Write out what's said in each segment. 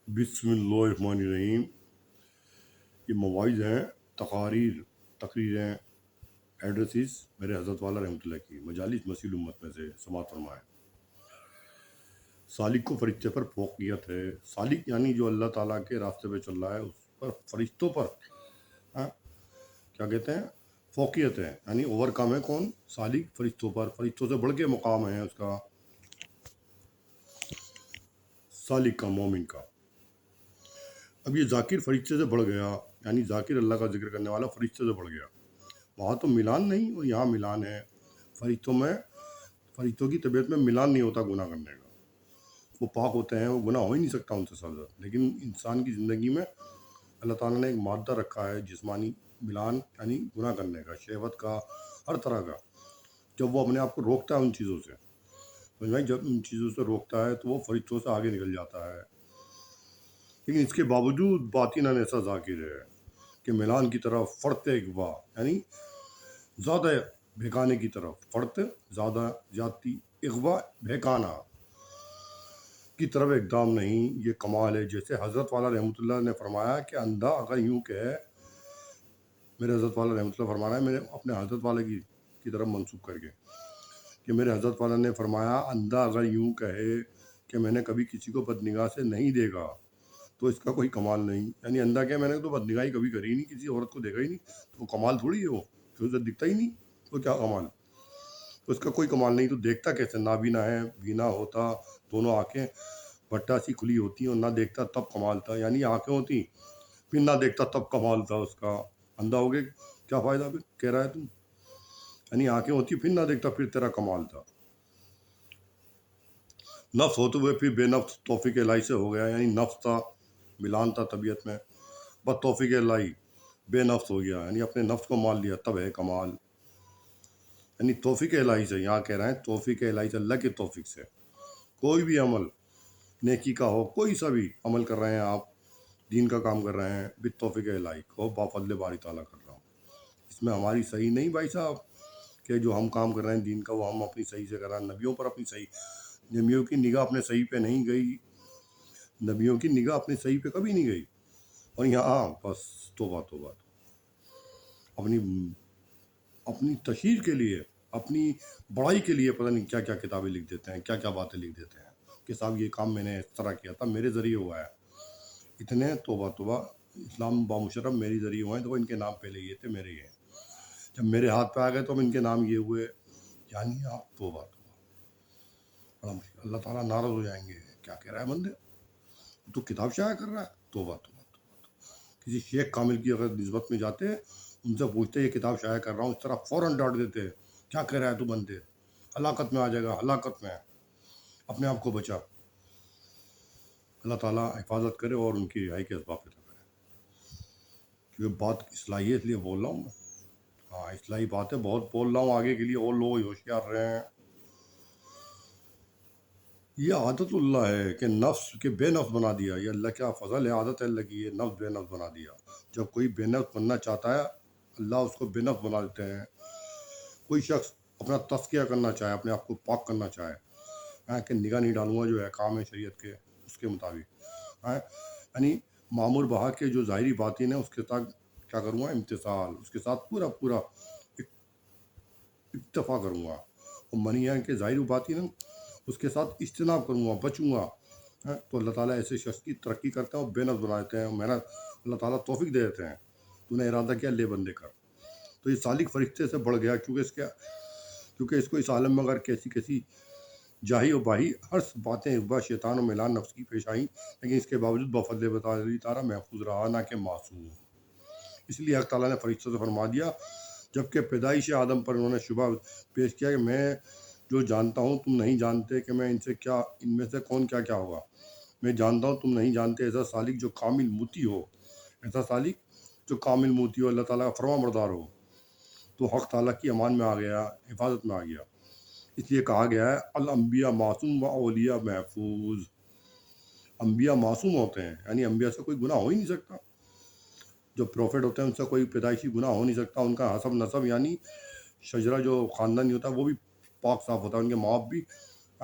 بسم اللہ الرحمن الرحیم۔ یہ مواعظ ہیں، تقریریں، ایڈریسز میرے حضرت والا رحمۃ اللہ کی مجالس مسیح الامت میں سے سماعت فرمائے۔ سالک کو فرشتے پر فوقیت ہے۔ سالک یعنی جو اللہ تعالیٰ کے راستے پہ چل رہا ہے، اس پر فرشتوں پر کیا کہتے ہیں، فوقیت ہے، یعنی اوور کم ہے۔ کون؟ سالک فرشتوں پر، فرشتوں سے بڑھ کے مقام ہے اس کا، سالک کا، مومن کا۔ اب یہ ذاکر فرشتے سے بڑھ گیا، یعنی ذاکر اللہ کا ذکر کرنے والا فرشتے سے بڑھ گیا۔ وہاں تو ملان نہیں اور یہاں ملان ہے۔ فرشتوں کی طبیعت میں ملان نہیں ہوتا گناہ کرنے کا، وہ پاک ہوتے ہیں، وہ گناہ ہو ہی نہیں سکتا ان سے سرزد۔ لیکن انسان کی زندگی میں اللہ تعالیٰ نے ایک مادہ رکھا ہے، جسمانی ملان، یعنی گناہ کرنے کا، شہوت کا، ہر طرح کا۔ جب وہ اپنے آپ کو روکتا ہے ان چیزوں سے، جب ان چیزوں سے روکتا ہے تو وہ فرشتوں سے آگے نکل جاتا ہے۔ لیکن اس کے باوجود باطناً ایسا ذاکر ہے کہ ملان کی طرف فرط اغوا، یعنی زیادہ بہکانے کی طرف، فرط زیادہ، زیادتی، اغوا بہکانا کی طرف اقدام نہیں۔ یہ کمال ہے۔ جیسے حضرت والا رحمۃ اللہ نے فرمایا کہ اندھا اگر یوں کہے، میرے حضرت والا رحمۃ اللہ فرمانا ہے، میں نے اپنے حضرت والا کی طرف منسوب کر کے، کہ میرے حضرت والا نے فرمایا اندھا اگر یوں کہے کہ میں نے کبھی کسی کو بدنگاہ سے نہیں دیکھا تو اس کا کوئی کمال نہیں۔ یعنی اندھا کہ میں نے تو بدنگاہی کبھی کری ہی نہیں، کسی عورت کو دیکھا ہی نہیں، تو وہ کمال تھوڑی ہے، وہ تو اسے دکھتا ہی نہیں، تو کیا کمال؟ تو اس کا کوئی کمال نہیں۔ تو دیکھتا کیسے؟ نابینا ہے، بینا ہوتا، دونوں آنکھیں بٹا سی کھلی ہوتی اور نہ دیکھتا تب کمال تھا۔ یعنی آنکھیں ہوتی پھر نہ دیکھتا تب کمال تھا اس کا۔ اندھا ہو گئے کیا فائدہ پھر، کہہ رہا ہے تم؟ یعنی آنکھیں ہوتی پھر نہ دیکھتا، پھر تیرا کمال تھا۔ نفس ہوتے ہوئے پھر بے نفس توفیق الہی سے ہو گیا، یعنی نفس تھا، ملان تھا طبیعت میں، بس توفیق الہی بے نفس ہو گیا، یعنی اپنے نفس کو مان لیا، تب ہے کمال۔ یعنی توفیق الہی سے، یہاں کہہ رہے ہیں توفیق الہی سے، اللہ کے توفیق سے کوئی بھی عمل نیکی کا ہو، کوئی سا بھی عمل کر رہے ہیں آپ، دین کا کام کر رہے ہیں، بالتوفیق الہی کو بافضل باری تعالیٰ کر رہا ہوں۔ اس میں ہماری صحیح نہیں بھائی صاحب، کہ جو ہم کام کر رہے ہیں دین کا وہ ہم اپنی صحیح سے کر رہے ہیں۔ نبیوں پر اپنی صحیح، نبیوں کی نگاہ اپنے صحیح پہ نہیں گئی، نبیوں کی نگاہ اپنے صحیح پہ کبھی نہیں گئی۔ اور یہاں بس توبہ توبہ، اپنی تشہیر کے لیے، اپنی بڑائی کے لیے پتہ نہیں کیا کیا کتابیں لکھ دیتے ہیں، کیا کیا باتیں لکھ دیتے ہیں کہ صاحب یہ کام میں نے اس طرح کیا تھا، میرے ذریعے ہوا ہے۔ اتنے توبہ توبہ، اسلام بامشرف میری ذریعے ہوئے ہیں، تو ان کے نام پہلے یہ تھے، میرے یہ، جب میرے ہاتھ پہ آ گئے تو اب ان کے نام یہ ہوئے۔ یعنی آپ توبہ توبہ، بڑا مشکل، اللہ تعالیٰ ناراض ہو جائیں گے، کیا کہہ رہا ہے بندے، تو کتاب شائع کر رہا ہے، توبہ توبہ توبہ۔ کسی شیخ کامل کی اگر نسبت میں جاتے ہیں، ان سے پوچھتے یہ کتاب شائع کر رہا ہوں، اس طرح فوراً ڈانٹ دیتے ہیں، کیا کہہ رہا ہے تو بندے، ہلاکت میں آ جائے گا، ہلاکت میں، اپنے آپ کو بچا۔ اللہ تعالیٰ حفاظت کرے اور ان کی رہائی کے اسباب پیدا کرے۔ کیونکہ بات اصلاحی ہے، اس لیے بول رہا ہوں میں، ہاں اصلاحی بات ہے، بہت بول رہا ہوں آگے کے لیے، اور لوگ ہوشیار رہے ہیں۔ یہ عادت اللہ ہے کہ نفس کے بے نفس بنا دیا، یہ اللہ کا فضل ہے، عادت ہے اللہ کی، یہ نفس بے نفس بنا دیا۔ جب کوئی بے نفس بننا چاہتا ہے، اللہ اس کو بے نفس بنا دیتے ہیں۔ کوئی شخص اپنا تزکیہ کرنا چاہے، اپنے آپ کو پاک کرنا چاہے، کہ نگاہ نہیں ڈالوں گا جو احکام ہے شریعت کے، اس کے مطابق، یعنی معمور بہا کے جو ظاہری باطن ہے اس کے ساتھ کیا کروں گا، امتثال، اس کے ساتھ پورا پورا اکتفا کروں گا۔ اور منی ہے کہ ظاہر باطن ہے، اس کے ساتھ اجتناب کروں گا، بچوں گا۔ تو اللہ تعالیٰ ایسے شخص کی ترقی کرتے ہیں اور بے نفس بنا دیتے ہیں، محنت اللہ تعالیٰ توفیق دے دیتے ہیں، تو نے ارادہ کیا لے بندے کر۔ تو یہ سالک فرشتے سے بڑھ گیا، کیونکہ اس کو اس عالم میں اگر کیسی جاہی و باہی ہر باتیں اغوا، شیطان و میلان نفس کی پیش آئیں، لیکن اس کے باوجود بفضل باری تعالیٰ محفوظ رہا، نہ کہ معصوم۔ اس لیے حق تعالیٰ نے فرشتوں سے فرما دیا، جبکہ پیدائش آدم پر انہوں نے شبہ پیش کیا کہ میں جو جانتا ہوں تم نہیں جانتے، کہ میں ان میں سے کون کیا کیا ہوگا، میں جانتا ہوں تم نہیں جانتے۔ ایسا سالک جو کامل موتی ہو، ایسا سالک جو کامل موتی ہو، اللہ تعالیٰ کا فرما بردار ہو، تو حق تعالیٰ کی امان میں آ گیا، حفاظت میں آ گیا۔ اس لیے کہا گیا ہے الانبیاء معصوم و اولیاء محفوظ۔ انبیاء معصوم ہوتے ہیں، یعنی انبیاء سے کوئی گناہ ہو ہی نہیں سکتا۔ جو پروفٹ ہوتے ہیں ان سے کوئی پیدائشی گناہ ہو نہیں سکتا، ان کا حسب نسب یعنی شجرہ جو خاندانی ہوتا ہے وہ بھی پاک صاف ہوتا ہے، ان کے ماں باپ بھی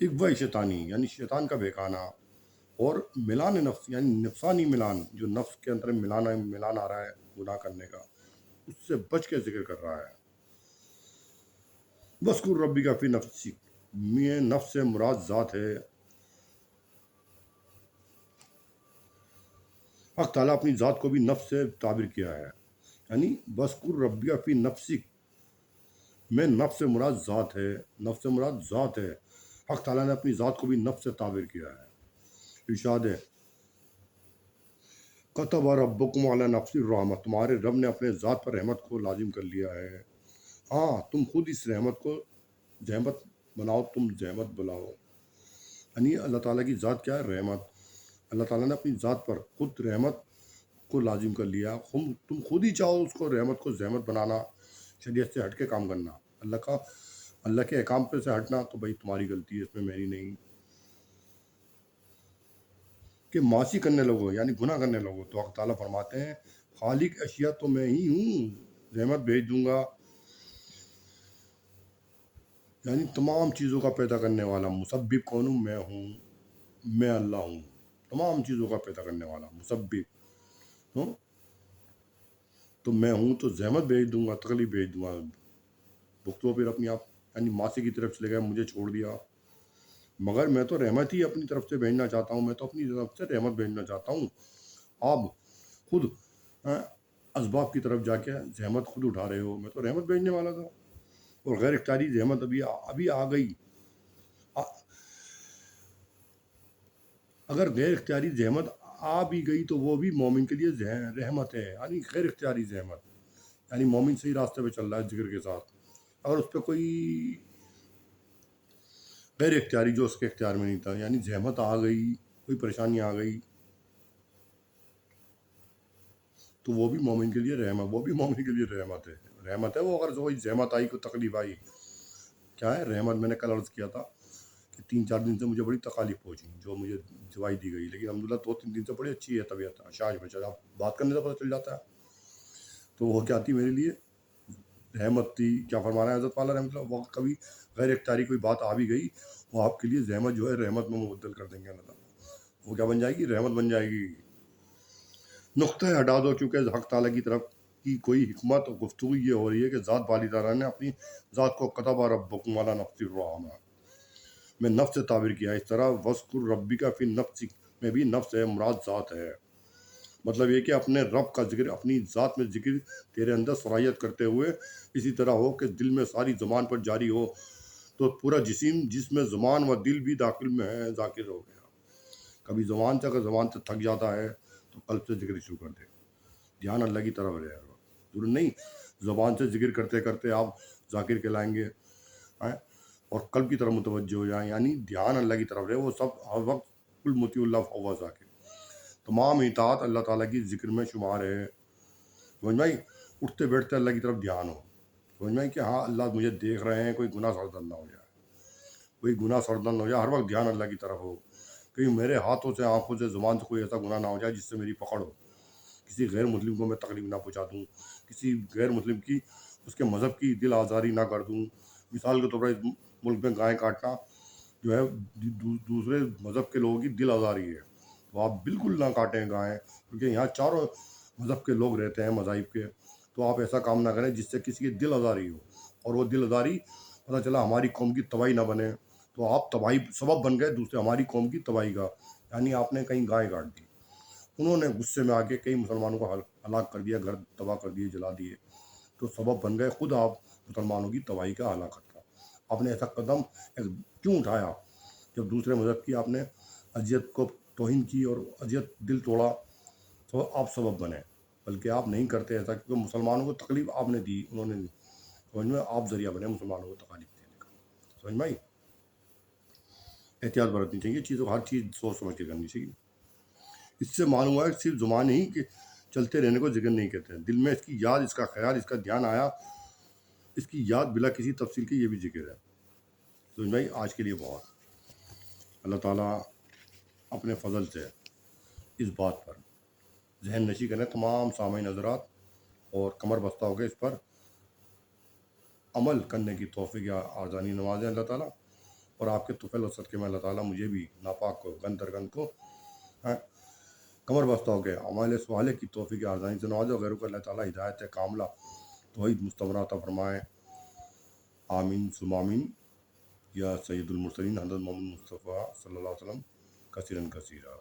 اغوا شیطانی یعنی شیطان کا بہکانا، اور ملان نفس یعنی نفسانی ملان، جو نفس کے اندر ملان آ رہا ہے گناہ کرنے کا، اس سے بچ کے ذکر کر رہا ہے۔ وَاذْكُر رَبَّكَ فِي نَفْسِكَ، میں نفس سے مراد ذات ہے۔ حق تعالیٰ اپنی ذات کو بھی نفس سے تعبیر کیا ہے، یعنی وَاذْكُر رَبَّكَ فِي نَفْسِكَ، میں نفس سے مراد ذات ہے، نفس سے مراد ذات ہے۔ حق تعالیٰ نے اپنی ذات کو بھی نفس سے تعبیر کیا ہے۔ ارشاد ہے کتب ربکم علی نفس الرحمہ، تمہارے رب نے اپنے ذات پر رحمت کو لازم کر لیا ہے۔ ہاں تم خود اس رحمت کو زحمت بناؤ، تم زحمت بلاؤ، یعنی اللہ تعالیٰ کی ذات کیا ہے؟ رحمت۔ اللہ تعالیٰ نے اپنی ذات پر خود رحمت کو لازم کر لیا، تم خود ہی چاہو اس کو رحمت کو زحمت بنانا، شریعت سے ہٹ کے کام کرنا، اللہ کے احکام پہ سے ہٹنا، تو بھائی تمہاری غلطی ہے، اس میں میری نہیں۔ کہ معاصی کرنے لگو یعنی گناہ کرنے لگو، تو اللہ تعالیٰ فرماتے ہیں خالق اشیاء تو میں ہی ہوں، رحمت بھیج دوں گا، یعنی تمام چیزوں کا پیدا کرنے والا مسبب کون ہوں؟ میں ہوں، میں اللہ ہوں، تمام چیزوں کا پیدا کرنے والا مسبب ہوں، تو میں ہوں، تو زحمت بھیج دوں گا، تکلیف بھیج دوں گا، بختوں پھر اپنی آپ یعنی معاصی کی طرف چلے گئے، مجھے چھوڑ دیا، مگر میں تو رحمت ہی اپنی طرف سے بھیجنا چاہتا ہوں، میں تو اپنی طرف سے رحمت بھیجنا چاہتا ہوں۔ آپ خود اسباب کی طرف جا کے زحمت خود اٹھا رہے ہو، میں تو رحمت بھیجنے والا تھا، اور غیر اختیاری زحمت ابھی آ گئی۔ اگر غیر اختیاری زحمت آ بھی گئی تو وہ بھی مومن کے لیے رحمت ہے، یعنی غیر اختیاری زحمت، یعنی مومن صحیح راستے پہ چل رہا ہے ذکر کے ساتھ، اگر اس پہ کوئی غیر اختیاری جو اس کے اختیار میں نہیں تھا، یعنی زحمت آ گئی، کوئی پریشانی آ گئی، تو وہ بھی مومن کے لیے مومن کے لیے رحمت ہے وہ، اگر کوئی زحمت آئی، کوئی تکلیف آئی، کیا ہے رحمت۔ میں نے کل عرض کیا تھا کہ 3-4 دن سے مجھے بڑی تکالیف پہنچی، جو مجھے دوائی دی گئی، لیکن الحمدللہ 2-3 دن سے بڑی اچھی ہے طبیعت، شاش بچا، آپ بات کرنے سے پتہ چل جاتا ہے، تو وہ کیا تھی میرے لیے؟ رحمت تھی۔ کیا فرما رہے ہیں حضرت والا رحمۃ اللہ؟ وہ کبھی غیر اختیاری کوئی بات آ بھی گئی، وہ آپ کے لیے زحمت جو ہے رحمت میں مبدل کر دیں گے اللہ تعالیٰ، وہ کیا بن جائے گی؟ رحمت بن جائے گی۔ نقطہ ہٹا دو، چونکہ حق تعالیٰ کی طرف کی کوئی حکمت اور گفتگو یہ ہو رہی ہے کہ ذات بالی تعالیٰ نے اپنی ذات کو کتب ربکم علی نفس الرحمہ، میں نفس سے تعبیر کیا، اس طرح وَاذْكُر رَبَّكَ فِي نَفْسِكَ میں بھی نفس ہے مراد ذات ہے، مطلب یہ کہ اپنے رب کا ذکر، اپنی ذات میں ذکر تیرے اندر صلاحیت کرتے ہوئے اسی طرح ہو کہ دل میں ساری زبان پر جاری ہو، تو پورا جس میں زبان و دل بھی داخل میں ہے ذاکر ہو گیا۔ کبھی زبان سے اگر زبان سے تھک جاتا ہے تو قلب سے ذکر شروع کر دے، دھیان اللہ کی طرف رہے گا، ضرور نہیں زبان سے ذکر کرتے کرتے آپ ذاکر کہلائیں گے، اور قلب کی طرف متوجہ ہو جائیں، یعنی دھیان اللہ کی طرف رہے، وہ سب ہر وقت کل مطیع اللہ فہو ذاکر، تمام اطاعت اللہ تعالیٰ کی ذکر میں شمار ہے۔ سمجھ میں آئی؟ اٹھتے بیٹھتے اللہ کی طرف دھیان ہو، سمجھ میں آئی کہ ہاں اللہ مجھے دیکھ رہے ہیں، کوئی گناہ سردن نہ ہو جائے، نہ ہو جائے، ہر وقت دھیان اللہ کی طرف ہو، کہیں میرے ہاتھوں سے، آنکھوں سے، زبان سے کوئی ایسا گناہ نہ ہو جائے جس سے میری پکڑ ہو، کسی غیر مسلم کو میں تکلیف نہ پہنچا دوں، کسی غیر مسلم کی اس کے مذہب کی دل آزاری نہ کر دوں۔ مثال کے طور پر اس ملک میں گائے کاٹنا جو ہے دوسرے مذہب کے لوگوں کی دل آزاری ہے، تو آپ بالکل نہ کاٹیں گائیں، کیونکہ یہاں چاروں مذہب کے لوگ رہتے ہیں، مذاہب کے، تو آپ ایسا کام نہ کریں جس سے کسی کی دل آزاری ہو، اور وہ دل آزاری پتہ چلا ہماری قوم کی تباہی نہ بنے، تو آپ تباہی سبب بن گئے دوسرے ہماری قوم کی تباہی کا، یعنی آپ نے کہیں گائے کاٹ دی، انہوں نے غصے میں آ کے کئی مسلمانوں کو ہلاک کر دیا، گھر تباہ کر دیے، جلا دیے، تو سبب بن گئے خود آپ مسلمانوں کی تباہی کا، ہلاکت کا۔ آپ نے ایسا قدم کیوں اٹھایا؟ جب دوسرے مذہب کی آپ نے اذیت کو توہین کی اور اذیت دل توڑا، تو آپ سبب بنے، بلکہ آپ نہیں کرتے ایسا، کیونکہ مسلمانوں کو تکلیف آپ نے دی، انہوں نے دی، سمجھ میں؟ آپ ذریعہ بنے مسلمانوں کو تکلیف دینے کا، سمجھ میں آئی؟ احتیاط برتنی چاہیے، چیزوں ہر چیز سوچ سمجھ کے کرنی چاہیے۔ اس سے معلوم ہوا ہے کہ صرف زبان ہی کہ چلتے رہنے کو ذکر نہیں کہتے ہیں، دل میں اس کی یاد، اس کا خیال، اس کا دھیان آیا، اس کی یاد بلا کسی تفصیل کی، یہ بھی ذکر ہے۔ سمجھ بھائی آج کے لیے بہت، اللہ تعالیٰ اپنے فضل سے اس بات پر ذہن نشی کریں تمام سامعین حضرات، اور کمر بستہ ہو کے اس پر عمل کرنے کی توفیق یا آرزانی نوازیں اللہ تعالیٰ، اور آپ کے طفیل و صدقے میں اللہ تعالیٰ مجھے بھی ناپاک کو گند در گند کو کمر بستہ ہو کے عمال صالح کی توفیق ارزانی سے نوازے، غیروں کو اللہ تعالیٰ ہدایت کاملہ توحید مستمرہ عطا فرمائے، آمین ثم آمین یا سید المرسلین حضرت محمد مصطفیٰ صلی اللہ علیہ وسلم کثیرا کثیرا۔